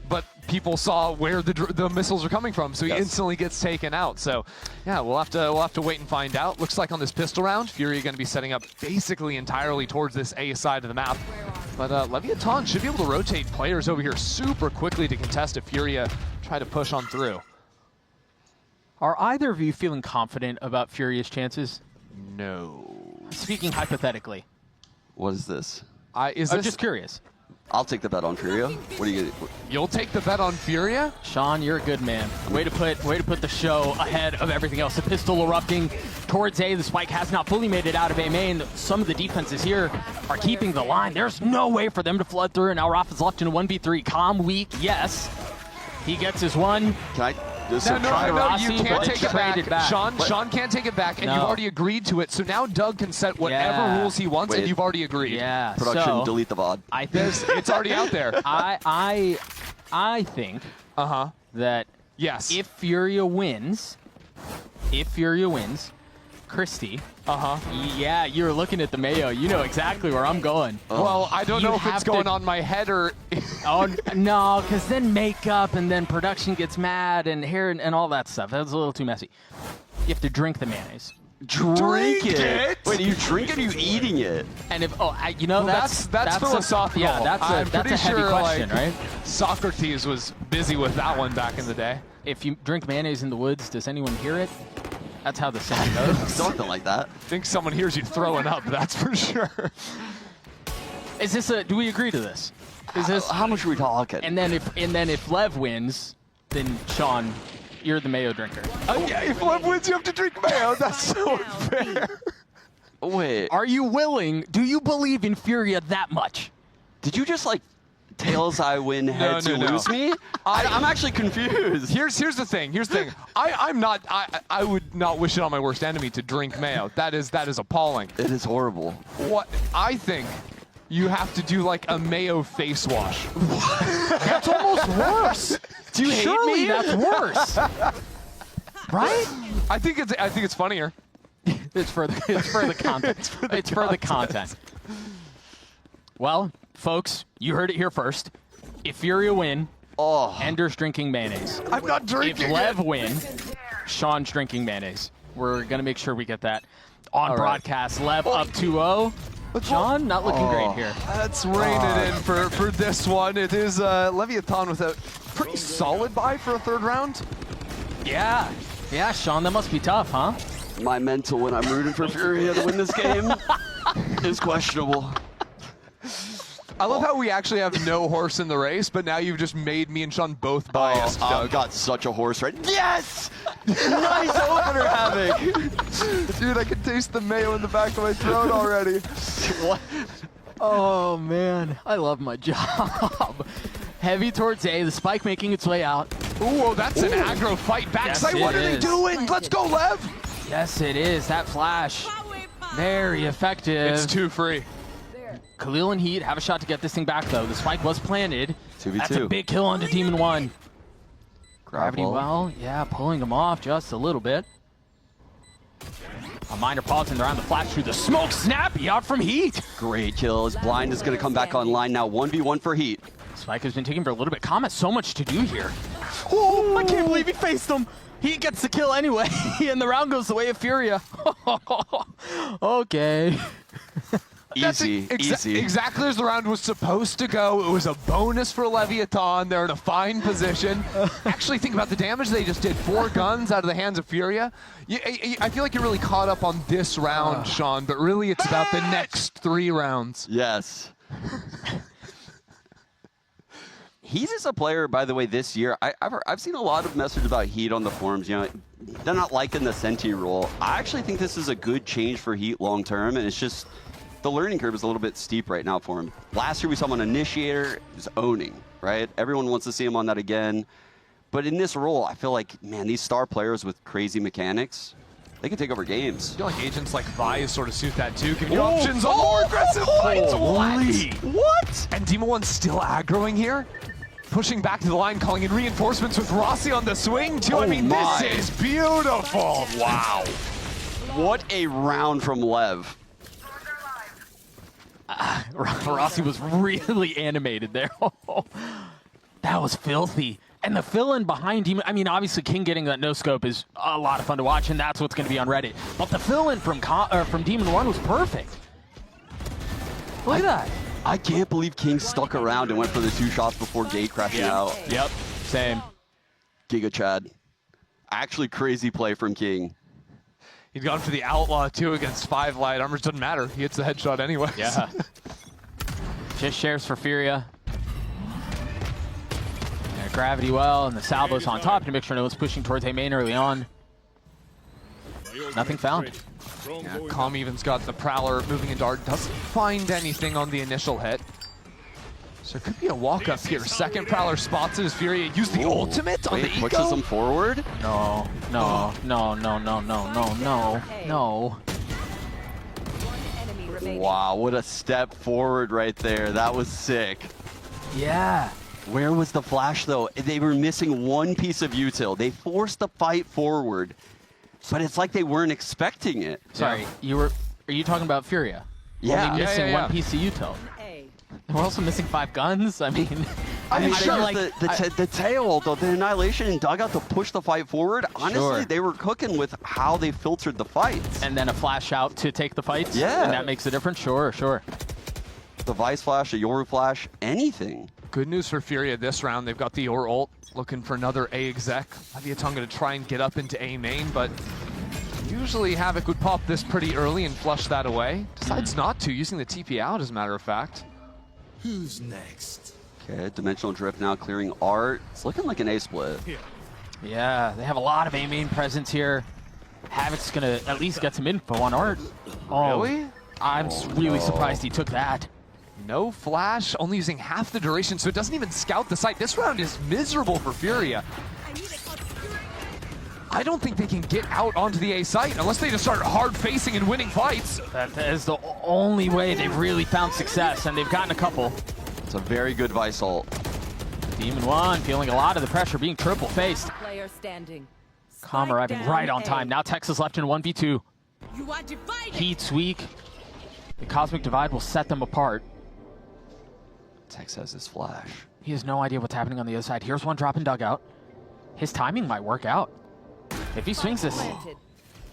but people saw where the missiles are coming from, so he instantly gets taken out. So, yeah, we'll have to wait and find out. Looks like on this pistol round, FURIA going to be setting up basically entirely towards this A side of the map. But LEVIATAN should be able to rotate players over here super quickly to contest if FURIA try to push on through. Are either of you feeling confident about FURIA's chances? No. Speaking hypothetically. What is this? I'm just curious. I'll take the bet on FURIA. What do you? You'll take the bet on FURIA? Sean, you're a good man. Way to put the show ahead of everything else. The pistol erupting towards A. The spike has not fully made it out of A main. Some of the defenses here are keeping the line. There's no way for them to flood through. Now Rafa's left in a 1v3. Calm, weak, yes. He gets his one. Can I? No, you can't take it back. Sean can't take it back, and you've already agreed to it. So now Doug can set whatever rules he wants, and you've already agreed. Yeah. Production, delete the VOD. I think it's already out there. I think that if FURIA wins, Christy. Yeah, you're looking at the mayo. You know exactly where I'm going. Well, I don't know if it's going on my head or... Oh, no, because then makeup and then production gets mad and hair and all that stuff. That's a little too messy. You have to drink the mayonnaise. Drink it? Wait, are you drinking or are you eating it? And if, that's philosophical. Yeah, that's a heavy question, right? Socrates was busy with that one back in the day. If you drink mayonnaise in the woods, does anyone hear it? That's how the sound goes. Something like that. I think someone hears you throwing up, that's for sure. Is this do we agree to this? Is this how much are we talking? And then if Lev wins, then Sean, you're the mayo drinker. Yeah, if Lev wins, you have to drink mayo. That's so unfair. Wait. Are you willing? Do you believe in FURIA that much? Did you just like tails I win, heads you lose me? I'm actually confused. Here's the thing. I would not wish it on my worst enemy to drink mayo. That is appalling. It is horrible. What I think you have to do like a mayo face wash. That's almost worse. Do you hate me? That's worse. Right? I think it's funnier. It's for the content. It's for the content. Well, folks, you heard it here first. If FURIA win, Ender's drinking mayonnaise. I'm not drinking If Lev win, Sean's drinking mayonnaise. We're going to make sure we get that on broadcast. Lev up 2-0. Sean, not looking great here. Let's rein it in for this one. It is LEVIATAN with a pretty solid buy for a third round. Yeah. Yeah, Sean, that must be tough, huh? My mental when I'm rooting for FURIA to win this game is questionable. I love how we actually have no horse in the race, but now you've just made me and Sean both biased. I've got such a horse right. Yes! Nice opener, Havoc! Dude, I can taste the mayo in the back of my throat already. What? Oh, man. I love my job. Heavy towards A, the spike making its way out. Ooh, that's an aggro fight backside. Yes, what are they doing? Let's go, Lev! Yes, it is. That flash. Very effective. It's 2 free. Khalil and Heat have a shot to get this thing back, though. The spike was planted. 2v2. That's a big kill onto Demon 1. Gravity well, yeah, pulling him off just a little bit. A minor pause and they're on the flash through the smoke. Snappy out from Heat. Great kill. His blind is going to come back online now. 1v1 for Heat. Spike has been taken for a little bit. Comet, so much to do here. Oh, I can't believe he faced him. He gets the kill anyway, and the round goes the way of FURIA. Okay. Easy. Exactly as the round was supposed to go. It was a bonus for LEVIATAN. They're in a fine position. Actually, think about the damage they just did. 4 guns out of the hands of FURIA. I feel like you're really caught up on this round, Sean, but really it's about the next 3 rounds. Yes. He's just a player, by the way, this year. I've seen a lot of messages about Heat on the forums. You know, they're not liking the Senti role. I actually think this is a good change for Heat long term, and it's just the learning curve is a little bit steep right now for him. Last year we saw him on Initiator, he's owning, right? Everyone wants to see him on that again. But in this role, I feel like, man, these star players with crazy mechanics, they can take over games. I feel like agents like Vice sort of suit that too. Give you options on more aggressive fights. What? And Demon 1's still aggroing here? Pushing back to the line, calling in reinforcements with Rossi on the swing too. I mean, this is beautiful. Wow. What a round from Lev. Rossi was really animated there. That was filthy. And the fill-in behind him, I mean, obviously King getting that no-scope is a lot of fun to watch, and that's what's going to be on Reddit. But the fill-in from Demon 1 was perfect. Look at that. I can't believe King stuck around and went for the 2 shots before Gate crashing out. Yep, same. Giga Chad. Actually crazy play from King. He'd gone for the Outlaw, too, against 5 light armors. Doesn't matter. He hits the headshot anyway. Yeah. Just shares for FURIA. Yeah, gravity well, and the salvo's on top to make sure no one's pushing towards A main early on. Nothing found. Yeah, Calm even's got the Prowler moving in dart. Doesn't find anything on the initial hit. So it could be a walk-up here. Second Prowler spots it as FURIA used the ultimate on the Eco. Pushes him forward. No. Wow, what a step forward right there. That was sick. Yeah. Where was the flash, though? They were missing one piece of util. They forced the fight forward, but it's like they weren't expecting it. Sorry, are you talking about FURIA? Yeah. Only missing Yeah. one piece of util. We're also missing 5 guns. I mean, Sure, like, the tail, the annihilation and dugout to push the fight forward. Honestly, Sure. they were cooking with how they filtered the fights. and then a flash out to take the fights. Yeah. And that makes a difference. Sure. The Vice flash, a Yoru flash, anything. Good news for FURIA this round. They've got the Yor ult, looking for another A exec. LEVIATAN going to try and get up into A main, but usually Havoc would pop this pretty early and flush that away. Decides not to, using the TP out, as a matter of fact. Who's next? Okay, Dimensional Drift now clearing Art. It's looking like an A split. Yeah, they have a lot of A main presence here. Havoc's gonna at least get some info on Art. Oh, Really? I'm really surprised he took that. No flash, only using half the duration, so it doesn't even scout the site. This round is miserable for FURIA. I don't think they can get out onto the A site unless they just start hard facing and winning fights. That is the only way they've really found success, and they've gotten a couple. It's a very good Vice ult. Demon 1 feeling a lot of the pressure, being triple faced. Player standing. Calm arriving right on time. Now Texas left in 1v2. You are divided. Heat's weak. The Cosmic Divide will set them apart. Tex has his flash. He has no idea what's happening on the other side. Here's one drop in dugout. His timing might work out. If he swings this, Planted.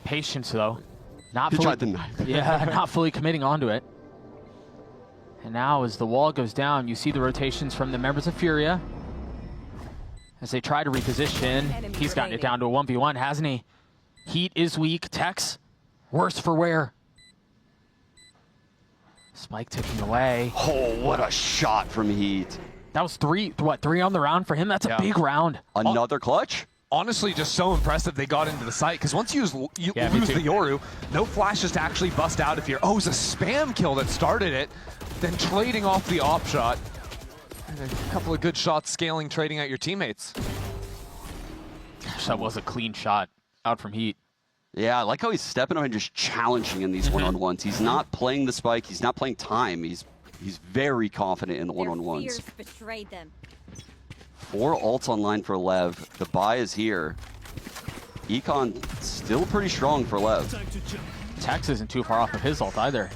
patience though. Not He fully, tried the knife. yeah, not fully committing onto it. And now as the wall goes down, you see the rotations from the members of FURIA. As they try to reposition, he's gotten it down to a 1v1, hasn't he? Heat is weak. Tex, worse for wear. Spike ticking away. Oh, what a shot from Heat. That was three on the round for him? That's a Yeah. big round. Another clutch? Honestly, just so impressive they got into the site, because once you Yeah, me lose too. the Yoru, no flashes to actually bust out if you're, oh, it was a spam kill that started it, then trading off the op shot. And a couple of good shots scaling, trading out your teammates. Gosh, that was a clean shot out from Heat. Yeah, I like how he's stepping on and just challenging in these one-on-ones. He's not playing the spike. He's not playing time. He's very confident in the one-on-ones. Their fears betrayed them. 4 ults online for Lev. The buy is here. Econ still pretty strong for Lev. Time to jump. Tex isn't too far off of his ult either.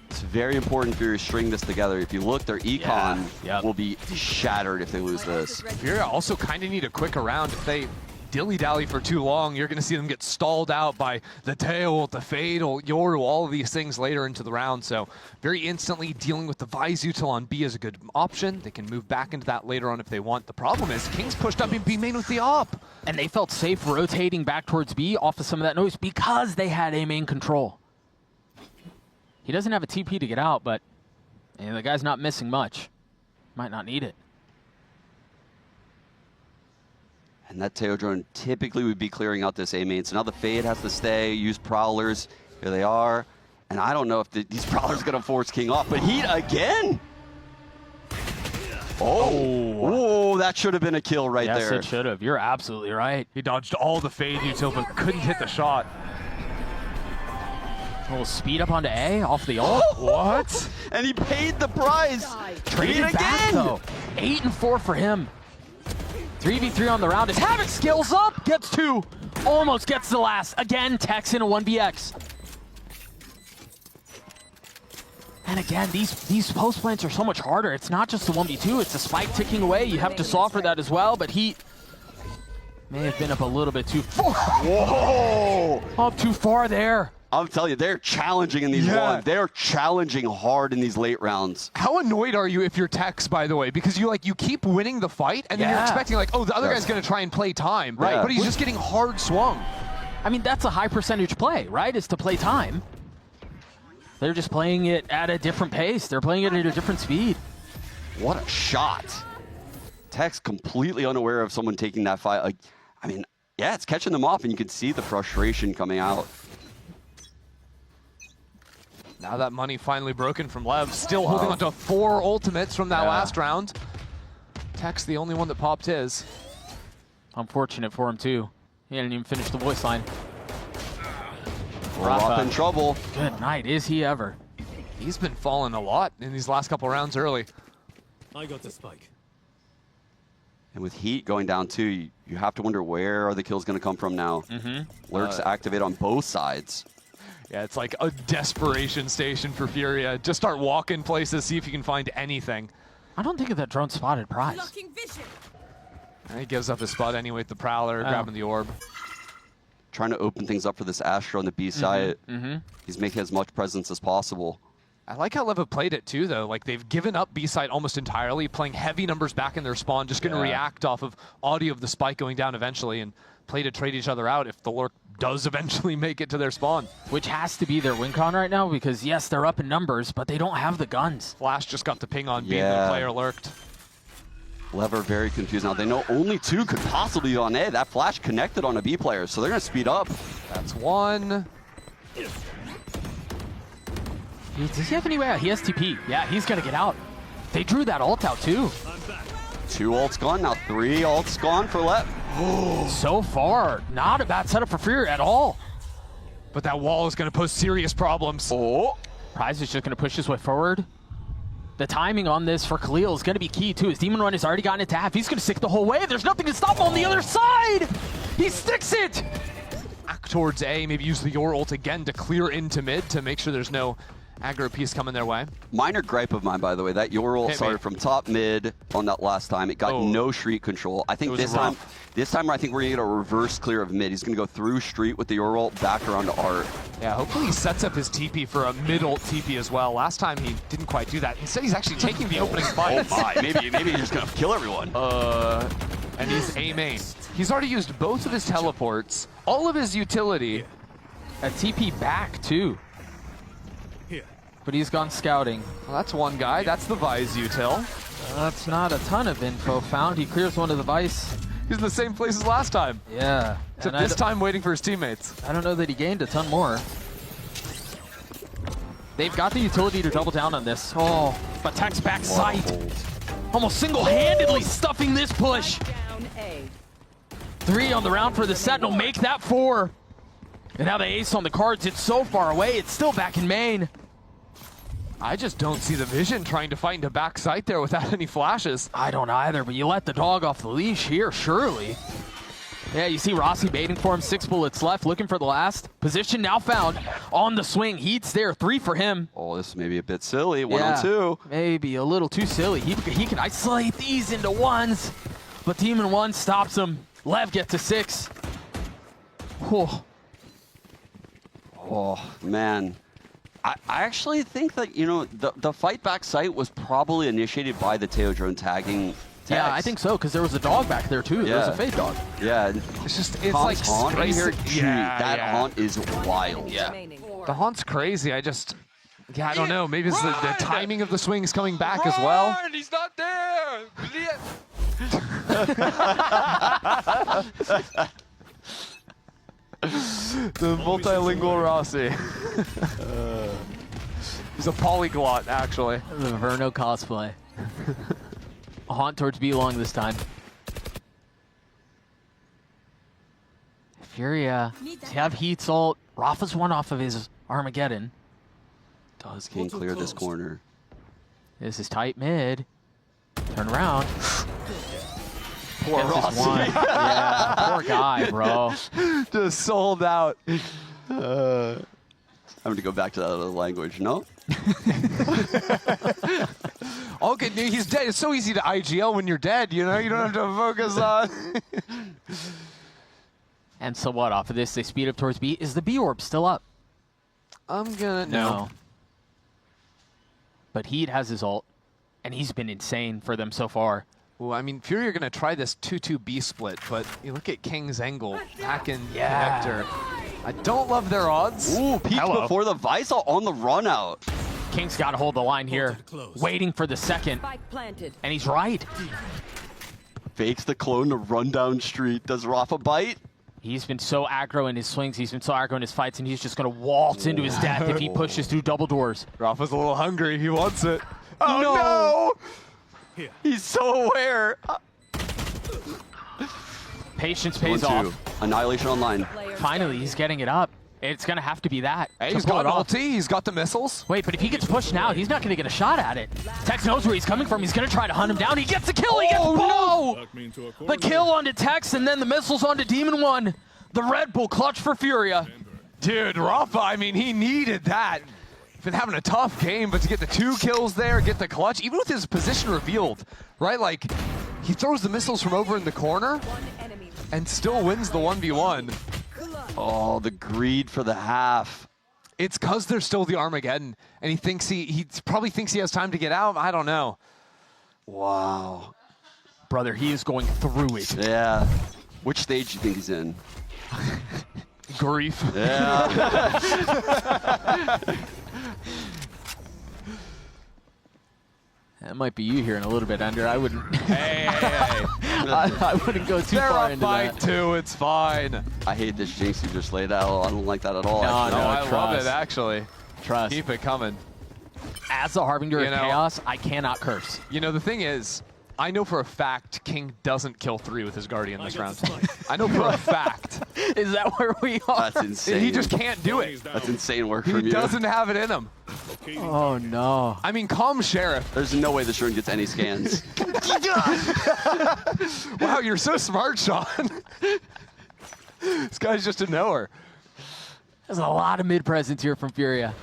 It's very important for you to string this together. If you look, their Econ Yep. will be shattered if they lose this. FURIA also kind of need a quicker round. If they dilly-dally for too long, you're going to see them get stalled out by the tail, the fade, Yoru, all of these things later into the round. So very instantly dealing with the Vise util on B is a good option. They can move back into that later on if they want. The problem is King's pushed up in B main with the op. And they felt safe rotating back towards B off of some of that noise because they had A main control. He doesn't have a TP to get out, but the guy's not missing much. Might not need it. And that Teo drone typically would be clearing out this A main. So now the Fade has to stay, use Prowlers. Here they are. And I don't know if these Prowlers are going to force King off, but Heat again. Oh, that should have been a kill right Yes, there. it should have. You're absolutely right. He dodged all the fade util, but couldn't hit the shot. A little speed up onto A off the ult. What? And he paid the price. Traded back though. 8 and 4 for him. 3v3 on the round as Havoc skills up, gets 2, almost gets the last. Again, Tex in a 1vx. And again, these post plants are so much harder. It's not just the 1v2, it's a spike ticking away. You have to solve for that as well, but he may have been up a little bit too far. Whoa! Up too far there. I'm telling you, they're challenging in these ones. They're challenging hard in these late rounds. How annoyed are you if you're Tex, by the way? Because you keep winning the fight, and then you're expecting like, oh, the other guy's going to try and play time. Right. But he's just getting hard swung. I mean, that's a high percentage play, right? Is to play time. They're just playing it at a different pace. They're playing it at a different speed. What a shot. Tex completely unaware of someone taking that fight. Like, I mean, yeah, it's catching them off, and you can see the frustration coming out. Now that money finally broken from Lev, still holding on to 4 ultimates from that last round. Tex the only one that popped his. Unfortunate for him, too. He didn't even finish the voice line. We're up in trouble. Good night, is he ever? He's been falling a lot in these last couple rounds early. I got the spike. And with Heat going down too, you have to wonder where are the kills going to come from now. Lurks activate on both sides. Yeah, it's like a desperation station for FURIA. Just start walking places, see if you can find anything. I don't think of that drone spotted prize. Blocking vision. And he gives up his spot anyway with the Prowler, grabbing the orb. Trying to open things up for this Astra on the B side. He's making as much presence as possible. I like how Lev have played it too, though. Like, they've given up B side almost entirely, playing heavy numbers back in their spawn, just going to react off of audio of the spike going down eventually, and play to trade each other out if the Lurk does eventually make it to their spawn. Which has to be their win con right now, because yes, they're up in numbers, but they don't have the guns. Flash just got the ping on B, and the player lurked. Lev are very confused now. They know only 2 could possibly be on A. That Flash connected on a B player, so they're going to speed up. That's one. Does he have any way out? He has TP. Yeah, he's going to get out. They drew that ult out too. 2 ults gone, now 3 ults gone for Lev. So far, not a bad setup for FURIA at all. But that wall is going to pose serious problems. Prize is just going to push his way forward. The timing on this for Khalil is going to be key too. His Demon Run has already gotten into half. He's going to stick the whole way. There's nothing to stop him on the other side. He sticks it. Back towards A, maybe use the Yor ult again to clear into mid to make sure there's no aggro piece coming their way. Minor gripe of mine, by the way, that Yor ult started from top mid on that last time. It got no street control. I think this time I think we're going to get a reverse clear of mid. He's going to go through street with the Yor ult back around to Art. Yeah, hopefully he sets up his TP for a mid ult TP as well. Last time he didn't quite do that. Instead, he's actually taking the opening fight. Oh my, maybe he's just going to kill everyone. And he's A main. He's already used both of his teleports, all of his utility. A TP back too. But he's gone scouting. Well, that's one guy. That's the Vise util. That's not a ton of info found. He clears one of the Vice. He's in the same place as last time. Yeah. Except this time waiting for his teammates. I don't know that he gained a ton more. They've got the utility to double down on this. Oh, but Tex back sight. Almost single-handedly stuffing this push. Down A. 3 on the round for the Sentinel. Make that 4. And now the ace on the cards. It's so far away. It's still back in main. I just don't see the vision trying to find a back sight there without any flashes. I don't either, but you let the dog off the leash here, surely. Yeah, you see Rossi baiting for him. 6 bullets left, looking for the last. Position now found on the swing. Heat's there, 3 for him. Oh, this may be a bit silly. 1 on 2. Maybe a little too silly. He can isolate these into 1s, but Demon 1 stops him. Lev gets to 6. Oh, man. I actually think that, you know, the fight back sight was probably initiated by the Teo drone tagging Tex. Yeah, I think so, because there was a dog back there too. There was a fade dog. Yeah. It's just, it's like haunt right here. That yeah. haunt is wild. Yeah. The haunt's crazy. I don't know. Maybe it's the timing of the swings coming back as well. He's not there! The multilingual Rossi. He's a polyglot, actually. The Verno cosplay. A haunt towards B long this time. FURIA. Does he have Heat's ult? Rafa's 1 off of his Armageddon. Does King clear this corner? This is tight mid. Turn around. Poor Rossi. Yeah, poor guy, bro. Just sold out. I'm gonna go back to that other language. No. All good news. He's dead. It's so easy to IGL when you're dead. You know, you don't have to focus on. And so what? Off of this, they speed up towards B. Is the B orb still up? I'm gonna no. But Heat has his ult, and he's been insane for them so far. Well, I mean, Fury are going to try this 2-2-B split, but you look at King's angle back in Connector. I don't love their odds. Ooh, peek before the Visal on the run out. King's got to hold the line here, waiting for the second, and he's right. Fakes the clone to run down street. Does Rafa bite? He's been so aggro in his swings, he's been so aggro in his fights, and he's just going to waltz into his death if he pushes through double doors. Rafa's a little hungry. He wants it. Oh, no! Here. He's so aware. Patience pays off. Annihilation online. Finally, he's getting it up. It's going to have to be that. Hey, he's got ulti. He's got the missiles. Wait, but if he gets pushed now, he's not going to get a shot at it. Tex knows where he's coming from. He's going to try to hunt him down. He gets the kill. He gets both. The kill onto Tex, and then the missiles onto Demon One. The Red Bull clutch for Furia. Dude, Rafa, I mean, he needed that. Been having a tough game, but to get the 2 kills there, get the clutch, even with his position revealed, right? Like, he throws the missiles from over in the corner and still wins the 1v1. Oh, the greed for the half. It's because there's still the Armageddon, and he thinks he probably thinks he has time to get out. I don't know. Wow. Brother, he is going through it. Yeah. Which stage do you think he's in? Grief. Yeah. That might be you here in a little bit, Under. I wouldn't. Hey. I wouldn't go too far into that. Fight too. It's fine. I hate this jinx you just laid out. I don't like that at all. No, I love trust. it actually. Trust. Keep it coming. As a harbinger of chaos, I cannot curse. You know, the thing is, I know for a fact King doesn't kill 3 with his Guardian this round. I know for a fact. Is that where we are? That's insane. He just can't do it. That's insane work from you. He doesn't have it in him. Oh, no. I mean, calm Sheriff. There's no way this rune gets any scans. Wow, you're so smart, Sean. This guy's just a knower. There's a lot of mid-presence here from Furia.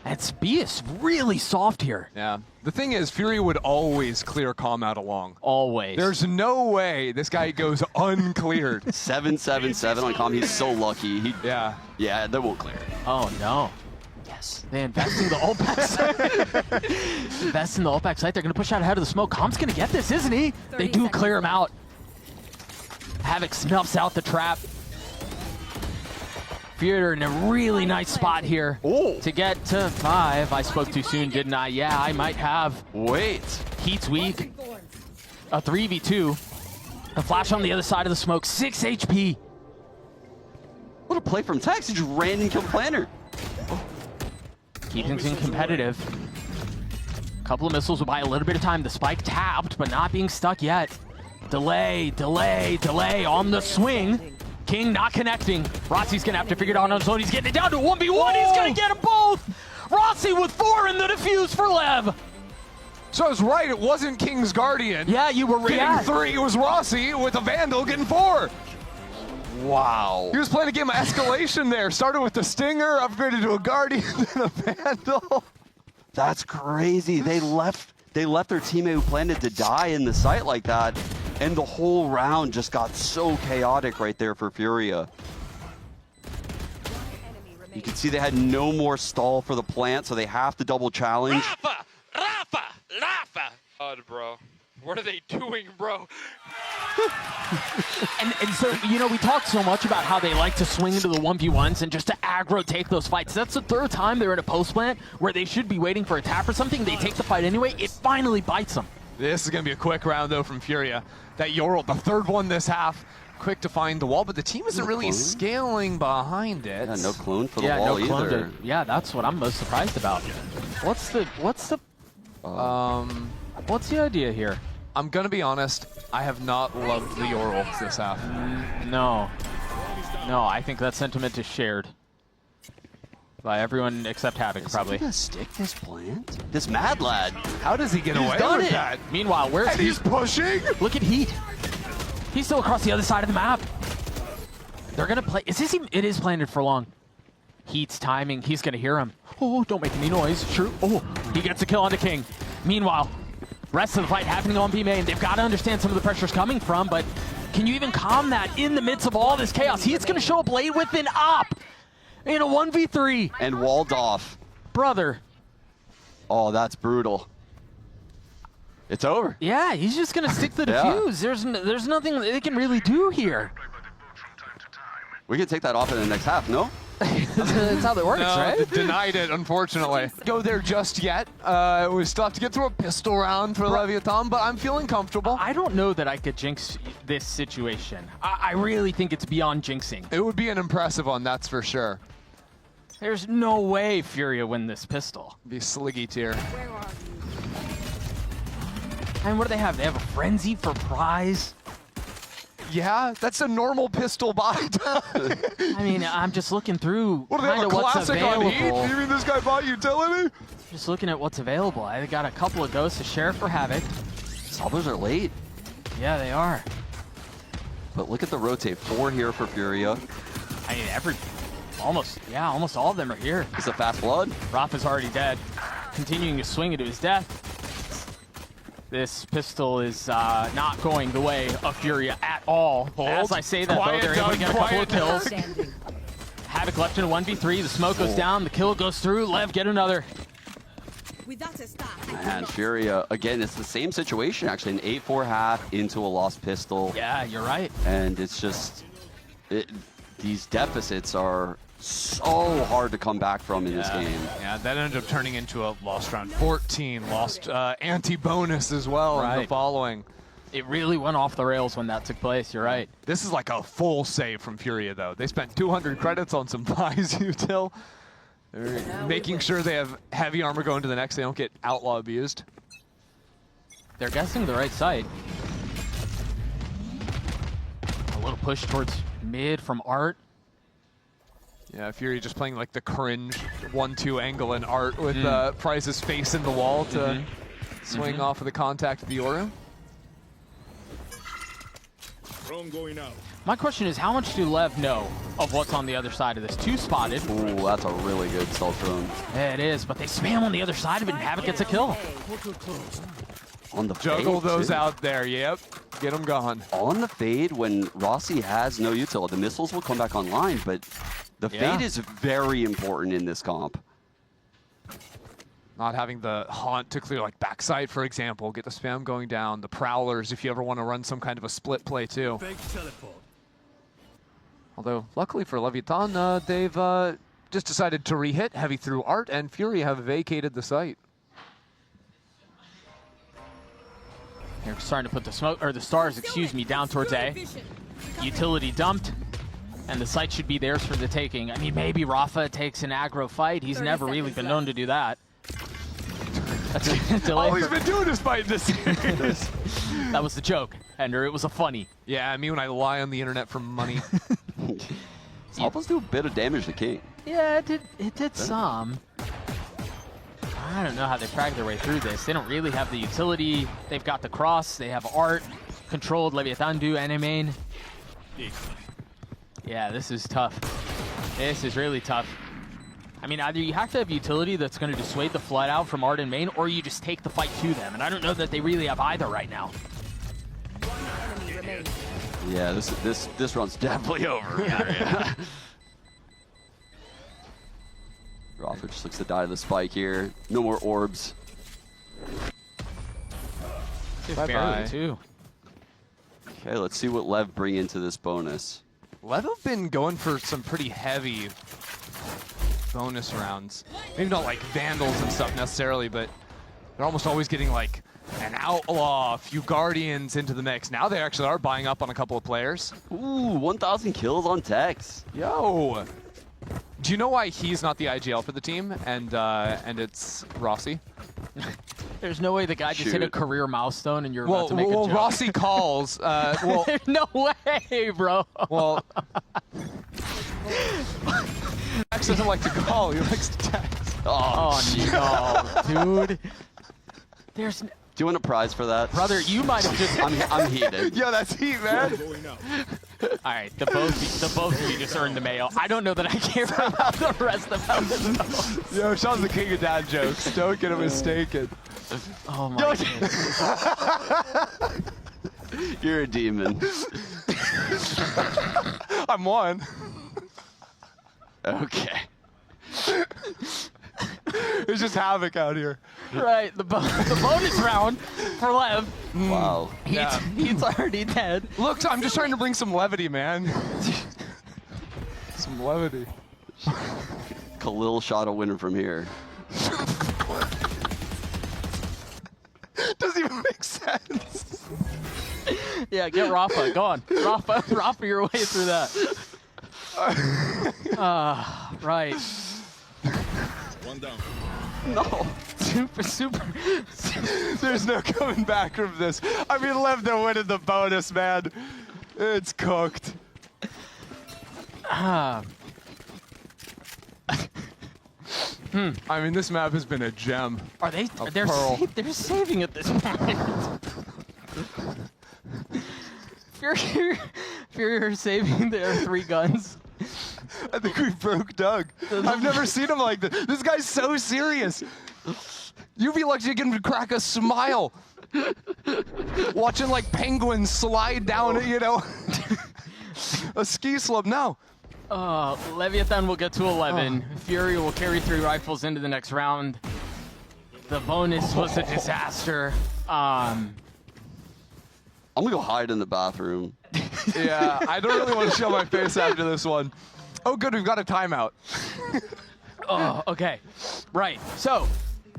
And B is really soft here. Yeah. The thing is, Fury would always clear Calm out along. Always. There's no way this guy goes uncleared. 7-7-7 on Calm. He's so lucky. Yeah, they won't clear it. Oh, no. Yes. They invest in the ult back site. Invest in the ult back site. They're going to push out ahead of the smoke. Calm's going to get this, isn't he? They do clear him out. Havoc snuffs out the trap. Fury in a really nice spot here to get to 5. I spoke too soon, didn't I? Yeah, I might have. Wait. Heat's weak. A 3v2. A flash on the other side of the smoke. 6 HP. What a play from Tex. He just ran and killed Planner. Keeping things competitive. A couple of missiles will buy a little bit of time. The spike tapped, but not being stuck yet. Delay on the swing. King not connecting. Rossi's gonna have to figure it out on his own. He's getting it down to 1v1. He's gonna get them both. Rossi with 4 in the defuse for Lev. So I was right, it wasn't King's Guardian. Yeah, you were getting 3. It was Rossi with a Vandal getting 4. Wow. He was playing a game of escalation there. Started with the Stinger, upgraded to a Guardian, then a Vandal. That's crazy. They left their teammate who planned to die in the site like that. And the whole round just got so chaotic right there for Furia. You can see they had no more stall for the plant, so they have to double challenge. Rafa! God, bro. What are they doing, bro? and so, you know, we talked so much about how they like to swing into the 1v1s and just to aggro take those fights. That's the 3rd time they're in a post plant where they should be waiting for a tap or something. They take the fight anyway. It finally bites them. This is going to be a quick round, though, from Furia. That Yorl, the 3rd one this half, quick to find the wall, but the team isn't really scaling behind it. Yeah, no clone for the wall either. Yeah, that's what I'm most surprised about. What's the idea here? I'm going to be honest, I have not loved the Yorl this half. No, I think that sentiment is shared by everyone except Havoc, probably. Is he gonna stick this plant? This mad lad. How does he get away with that? Meanwhile, where's and he's pushing? Look at Heat. He's still across the other side of the map. They're gonna play. It is planted for long. Heat's timing. He's going to hear him. Oh, don't make any noise. True. Oh, he gets a kill on the King. Meanwhile, rest of the fight happening on B main. They've got to understand some of the pressure's coming from, but can you even calm that in the midst of all this chaos? He's going to show up late with an op in a 1v3. And walled off. Brother. Oh, that's brutal. It's over. Yeah, he's just going to stick the defuse. There's nothing they can really do here. We can take that off in the next half, no? That's how that works, No, right? denied it, unfortunately. Go there just yet. We still have to get through a pistol round for Leviathan, but I'm feeling comfortable. I don't know that I could jinx this situation. I really think it's beyond jinxing. It would be an impressive one, that's for sure. There's no way Furia win this pistol. Be Sliggy tier. Where are you? And what do they have? They have a frenzy for prize. Yeah, that's a normal pistol buy. I mean, I'm just looking through What do they have, a what's classic on Heat? available. You mean this guy bought utility? Just looking at what's available. I got a couple of ghosts to share for Havoc. Salvos are late. Yeah, they are. But look at the rotate. 4 here for Furia. I mean, almost all of them are here. It's a fast blood. Rafa's already dead. Continuing to swing into his death. This pistol is not going the way of Furia at all. As I say that, though, they're able to get a couple of kills. Standing. Havoc left in a 1v3. The smoke goes down. The kill goes through. Lev, get another. Without a stop. Man, Furia, again, it's the same situation, actually. An 8-4 half into a lost pistol. Yeah, you're right. And it's just... these deficits are so hard to come back from in this game. Yeah, that ended up turning into a lost round 14, lost anti-bonus as well in the Right. following. It really went off the rails when that took place. You're right. This is like a full save from Furia, though. They spent 200 credits on some buys util. They're making sure they have heavy armor going to the next. They don't get outlaw abused. They're guessing the right side. A little push towards mid from Art. Yeah, Fury just playing like the cringe 1-2 angle in Art with Price's face in the wall to swing off of the contact of the Yoru. Drone going out. My question is, how much do Lev know of what's on the other side of this? 2 spotted. Ooh, that's a really good stealth drone. Yeah, it is, but they spam on the other side of it and Havoc gets a kill. On the Juggle fade, those too. out there, yep. Get them gone. On the fade, when Rossi has no util, the missiles will come back online, but the Yeah. fade is very important in this comp. Not having the haunt to clear like backside, for example, get the spam going down. The prowlers, if you ever want to run some kind of a split play too. Fake teleport. Although, luckily for Leviathan, they've just decided to re-hit heavy through Art, and Fury have vacated the site. They're starting to put the smoke, or the stars, excuse me, down towards A. Utility dumped, and the site should be theirs for the taking. I mean, maybe Rafa takes an aggro fight. He's 30 never really seconds been left. known to do that. That's a delay. All he's been doing is fighting this series. That was the joke, Ender. It was a funny. Yeah, me when I lie on the internet for money. Salvos do a bit of damage to King. Yeah, it did some. I don't know how they frag their way through this. They don't really have the utility. They've got the cross. They have Art controlled. Leviathan do main. Yeah, this is tough. This is really tough. I mean, either you have to have utility that's going to dissuade the flood out from Art and main, or you just take the fight to them. And I don't know that they really have either right now. Enemy remaining. Yeah, this run's definitely over. Yeah. Rafa just looks to die to the spike here. No more orbs. Bye-bye. Barely, too. Okay, let's see what Lev bring into this bonus. Lev have been going for some pretty heavy bonus rounds. Maybe not like Vandals and stuff necessarily, but they're almost always getting like an Outlaw, a few Guardians into the mix. Now they actually are buying up on a couple of players. Ooh, 1,000 kills on Tex. Yo! Do you know why he's not the IGL for the team and it's Rossi? There's no way the guy just hit a Shoot. career milestone and you're about to make a joke. Rossi calls. Well, There's no way, bro. well, Max doesn't like to call. He likes to text. Oh, no, dude. There's... Do you want a prize for that? Brother, you might have just... I'm heated. Yo, that's heat, man. Going out. All right, the both of you just earned the mayo. I don't know that I care about the rest of them. Yo, Sean's the king of dad jokes. Don't get him mistaken. Oh my goodness. You're a demon. I'm one. Okay. There's just havoc out here. Right, the bonus round for Lev. Wow. He's already dead. Look, I'm just trying to bring some levity, man. Some levity. Khalil shot a winner from here. Doesn't even make sense. Yeah, get Rafa. Go on. Rafa your way through that. Right. One down. No. Super. There's no coming back from this. I mean, Lev to win in the bonus, man. It's cooked. I mean, this map has been a gem. Are they? A They're pearl. they're saving at this point. Fury are saving their 3 guns. I think we broke Doug. I've never seen him like this. This guy's so serious. You'd be lucky to get him to crack a smile. Watching like penguins slide down, you know, a ski slope. No. Leviathan will get to 11. Fury will carry 3 rifles into the next round. The bonus was a disaster. I'm gonna go hide in the bathroom. Yeah, I don't really want to show my face after this one. Oh, good, we've got a timeout. Oh, okay. Right. So,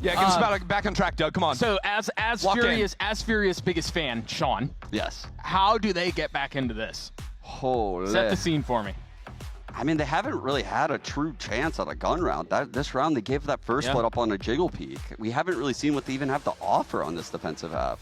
Yeah, get us back on track, Doug. Come on. so as Lock Furious biggest fan, Sean, Yes. how do they get back into this? Holy. Set the scene for me. I mean, they haven't really had a true chance at a gun round. This round, they gave that first split up on a jiggle peak. We haven't really seen what they even have to offer on this defensive half,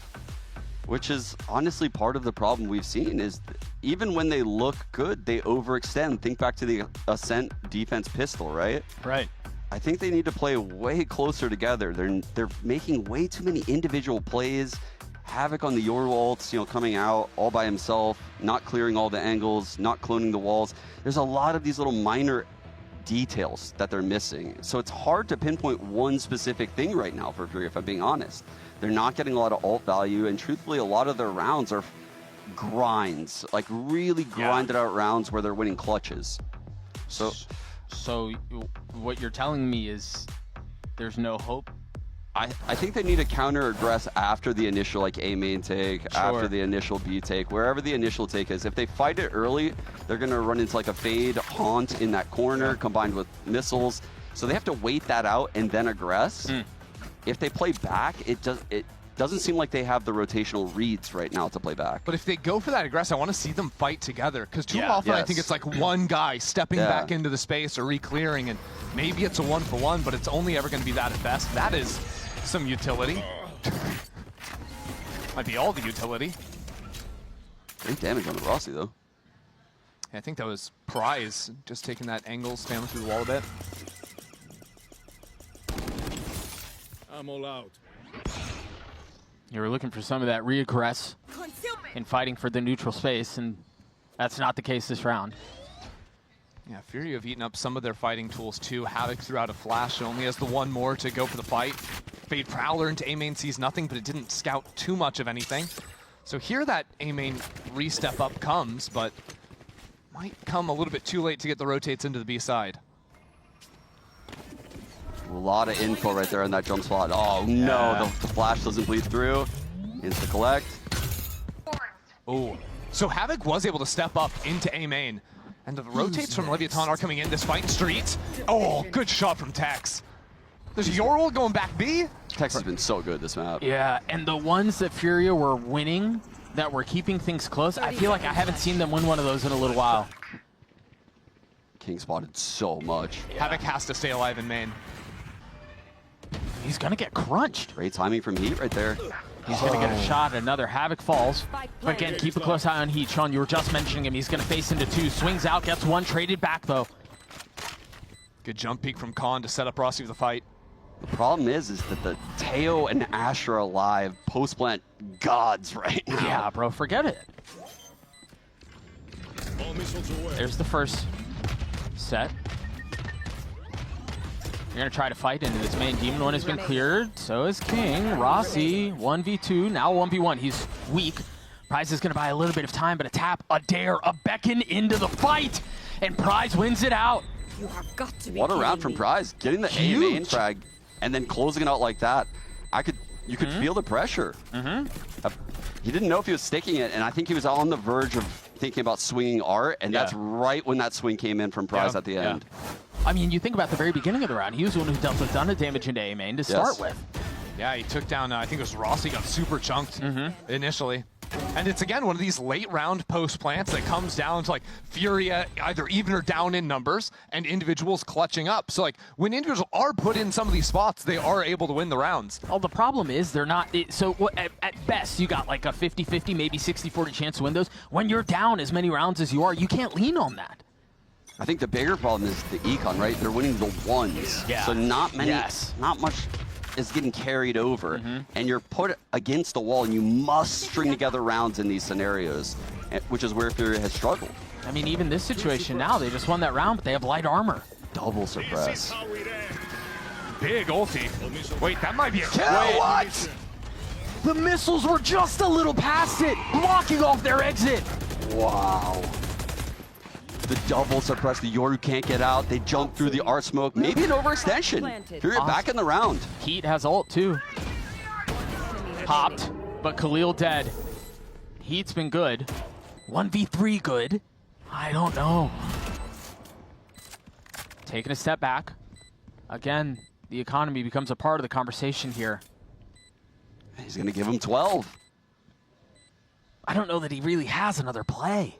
which is honestly part of the problem we've seen is even when they look good, they overextend. Think back to the Ascent defense pistol, right? Right. I think they need to play way closer together. They're making way too many individual plays. Havoc on the Yor ults, you know, coming out all by himself, not clearing all the angles, not cloning the walls. There's a lot of these little minor details that they're missing. So it's hard to pinpoint one specific thing right now for Fury, if I'm being honest. They're not getting a lot of ult value, and truthfully, a lot of their rounds are grinds, like really grinded out rounds where they're winning clutches. So what you're telling me is there's no hope? I think they need to counter-aggress after the initial like A main take, after the initial B take, wherever the initial take is. If they fight it early, they're going to run into like a fade haunt in that corner combined with missiles. So they have to wait that out and then aggress. If they play back, it doesn't seem like they have the rotational reads right now to play back. But if they go for that aggress, I want to see them fight together. Because too often I think it's like one guy stepping back into the space or re-clearing, and maybe it's a 1-for-1, but it's only ever going to be that at best. That is some utility. Might be all the utility. Great damage on the Rossi, though. Yeah, I think that was Prize, just taking that angle, spamming through the wall a bit. I'm all out. You were looking for some of that reaggress Concealment. and fighting for the neutral space, and that's not the case this round. Yeah, Fury have eaten up some of their fighting tools too. Havoc threw out a flash, only has the one more to go for the fight. Fade Prowler into A-main sees nothing, but it didn't scout too much of anything. So here that A-main re-step up comes, but might come a little bit too late to get the rotates into the B side. A lot of info right there in that jump spot. Oh no, the flash doesn't bleed through. Insta collect. Oh, so Havoc was able to step up into A-main. And the rotates from Leviathan are coming in this fight street. Oh, good shot from Tex. There's Yorl going back B. Tex has been so good this map. Yeah, and the ones that Furia were winning, that were keeping things close, I feel like I haven't seen them win one of those in a little while. King spotted so much. Havoc has to stay alive in main. He's gonna get crunched. Great timing from Heat right there. He's gonna get a shot. Another Havoc falls. But again, keep a close eye on Heat. Sean, you were just mentioning him. He's gonna face into 2. Swings out, gets 1, traded back though. Good jump peek from Khan to set up Rossi for the fight. The problem is that the Teo and Ash are alive post-plant gods right now. Yeah, bro, forget it. All missiles away. There's the first set. You're gonna try to fight into this main. Demon 1 has been cleared, so is King. Rossi, 1v2, now 1v1. He's weak. Prize is gonna buy a little bit of time, but a tap, a dare, a beckon into the fight, and Prize wins it out. You have got to be What a round kidding from me. Prize. Getting the A main frag and then closing it out like that. You could feel the pressure. He didn't know if he was sticking it, and I think he was on the verge of thinking about swinging art, and that's right when that swing came in from Prize at the end. I mean, you think about the very beginning of the round. He was the one who dealt a ton of damage into A main to start with. Yeah, he took down, I think it was Rossi, got super chunked initially. And it's, again, one of these late round post plants that comes down to, like, Furia either even or down in numbers and individuals clutching up. So, like, when individuals are put in some of these spots, they are able to win the rounds. Well, the problem is they're not. At best, you got like a 50-50, maybe 60-40 chance to win those. When you're down as many rounds as you are, you can't lean on that. I think the bigger problem is the econ, right? They're winning the ones. Yeah. So not much is getting carried over. And you're put against the wall, and you must string together rounds in these scenarios, which is where Furia has struggled. I mean, even this situation now, they just won that round, but they have light armor. Double suppress. This is how it ends. Big ulti. Wait, that might be a kill. What? The missiles were just a little past it, blocking off their exit. Wow. The double suppress, the Yoru can't get out. They jump through the art smoke. Maybe an overextension. Furia back in the round. Heat has ult too. Popped, but Khalil dead. Heat's been good. 1v3 good. I don't know. Taking a step back. Again, the economy becomes a part of the conversation here. He's going to give him 12. I don't know that he really has another play.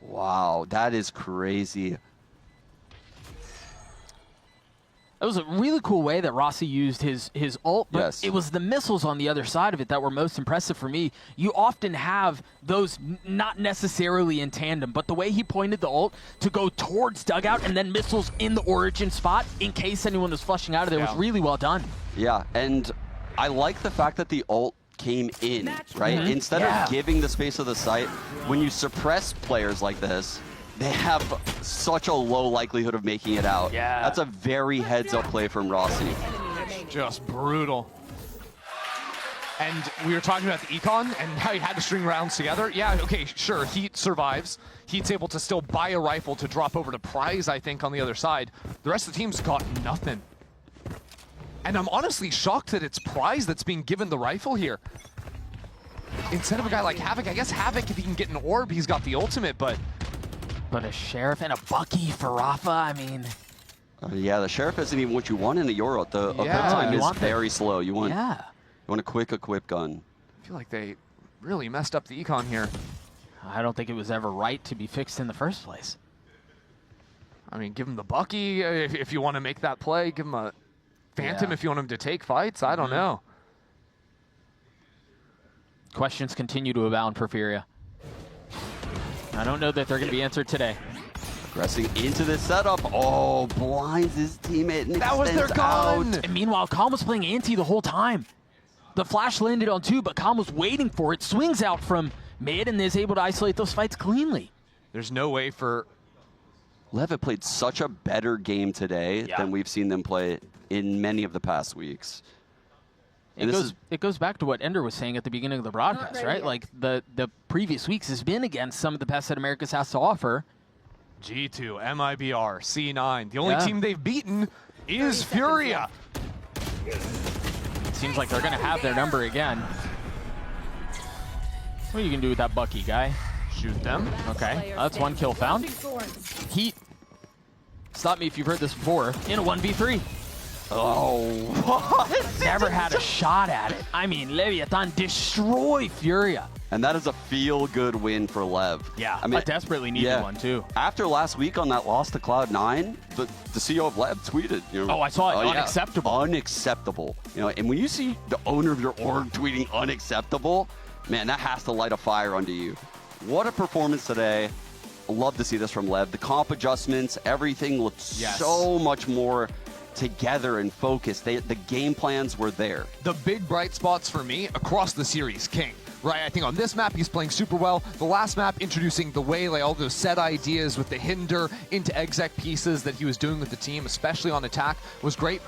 Wow, that is crazy. It was a really cool way that Rossi used his ult, but Yes. it was the missiles on the other side of it that were most impressive for me. You often have those not necessarily in tandem, but the way he pointed the ult to go towards dugout and then missiles in the origin spot in case anyone was flushing out of there was really well done. Yeah, and I like the fact that the ult came in, right? Instead of giving the space of the site, when you suppress players like this, they have such a low likelihood of making it out. Yeah. That's a very heads-up play from Rossi. Just brutal. And we were talking about the econ and how he had to string rounds together. Yeah, okay, sure, Heat survives. Heat's able to still buy a rifle to drop over to Prize, I think, on the other side. The rest of the team's got nothing. And I'm honestly shocked that it's Prize that's being given the rifle here. Instead of a guy like Havoc, I guess Havoc, if he can get an orb, he's got the ultimate, but a Sheriff and a Bucky for Rafa, I mean... Yeah, the Sheriff isn't even what you want in the Euro. The equip time you is want very slow. You want Yeah. you want a quick equip gun. I feel like they really messed up the econ here. I don't think it was ever right to be fixed in the first place. I mean, give him the Bucky if you want to make that play. Give him a Phantom if you want him to take fights. I don't know. Questions continue to abound for Furia. I don't know that they're going to be answered today. Pressing into this setup. Oh, blinds his teammate. And That was their extends gun! out. And meanwhile, Calm was playing anti the whole time. The flash landed on 2, but Calm was waiting for it. Swings out from mid and is able to isolate those fights cleanly. There's no way for... Levitt played such a better game today than we've seen them play in many of the past weeks. And It goes back to what Ender was saying at the beginning of the broadcast, right? Like the previous weeks has been against some of the best that Americas has to offer. G2, MIBR, C9. The only team they've beaten is Furia. Seems like they're going to have their number again. What are you going to do with that Bucky, guy? Shoot them. Okay, that's one kill found. Heat. Stop me if you've heard this before. In a 1v3. Oh, what? Never had a shot at it. I mean, Leviathan destroy Furia. And that is a feel-good win for Lev. Yeah, I mean, a desperately needed one, too. After last week on that loss to Cloud9, the CEO of Lev tweeted, you know, Oh, I saw it. Unacceptable. Unacceptable. You know, and when you see the owner of your org tweeting unacceptable, man, that has to light a fire under you. What a performance today. Love to see this from Lev. The comp adjustments, everything looked so much more together and focused. The game plans were there. The big bright spots for me across the series, King. right? I think on this map, he's playing super well. The last map, introducing the way, like all those set ideas with the hinder into exec pieces that he was doing with the team, especially on attack, was great.